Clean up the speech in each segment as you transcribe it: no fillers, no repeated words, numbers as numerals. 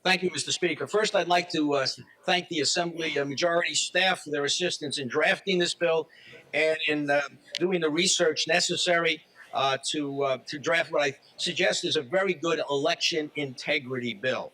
Thank you, Mr. Speaker. First, I'd like to thank the Assembly majority staff for their assistance in drafting this bill and in doing the research necessary to draft what I suggest is a very good election integrity bill.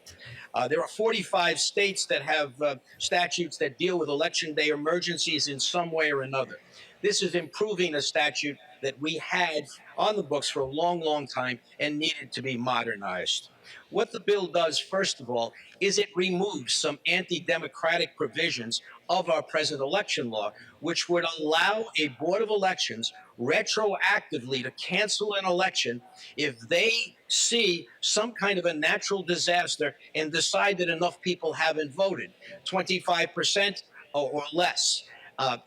There are 45 states that have statutes that deal with election day emergencies in some way or another. This is improving a statute that we had on the books for a long, long time and needed to be modernized. What the bill does, first of all, is it removes some anti-democratic provisions of our present election law, which would allow a Board of Elections retroactively to cancel an election if they see some kind of a natural disaster and decide that enough people haven't voted, 25% or less.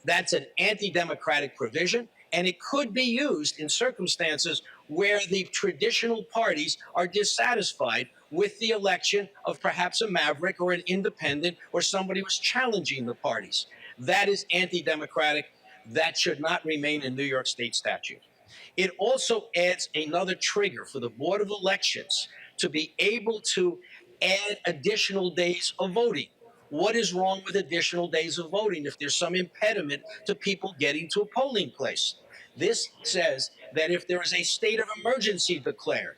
That's an anti-democratic provision, and it could be used in circumstances where the traditional parties are dissatisfied with the election of perhaps a maverick or an independent or somebody who's challenging the parties. That is anti-democratic. That should not remain in New York State statute. It also adds another trigger for the Board of Elections to be able to add additional days of voting. What is wrong with additional days of voting if there's some impediment to people getting to a polling place? This says that if there is a state of emergency declared,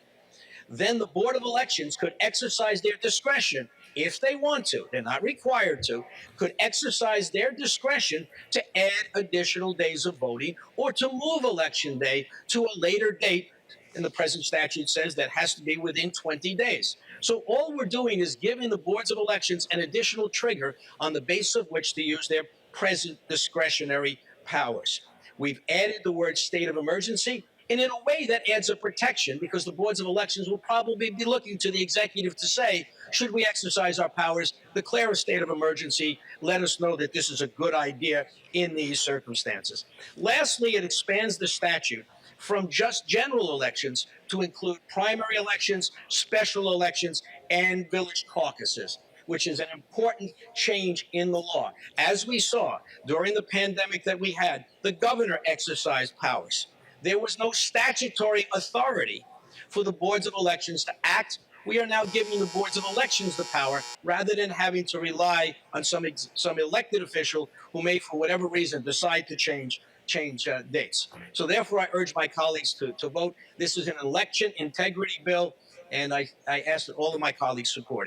then the Board of Elections could exercise their discretion if they want to, they're not required to, could exercise their discretion to add additional days of voting or to move election day to a later date. And the present statute says that has to be within 20 days. So all we're doing is giving the boards of elections an additional trigger on the basis of which to use their present discretionary powers. We've added the word state of emergency, and in a way that adds a protection because the boards of elections will probably be looking to the executive to say, should we exercise our powers, declare a state of emergency, let us know that this is a good idea in these circumstances. Lastly, it expands the statute from just general elections to include primary elections, special elections, and village caucuses, which is an important change in the law. As we saw during the pandemic that we had, the governor exercised powers. There was no statutory authority for the boards of elections to act. We are now giving the boards of elections the power rather than having to rely on some elected official who may, for whatever reason, decide to change dates. So therefore, I urge my colleagues to vote. This is an election integrity bill, and I ask that all of my colleagues support it.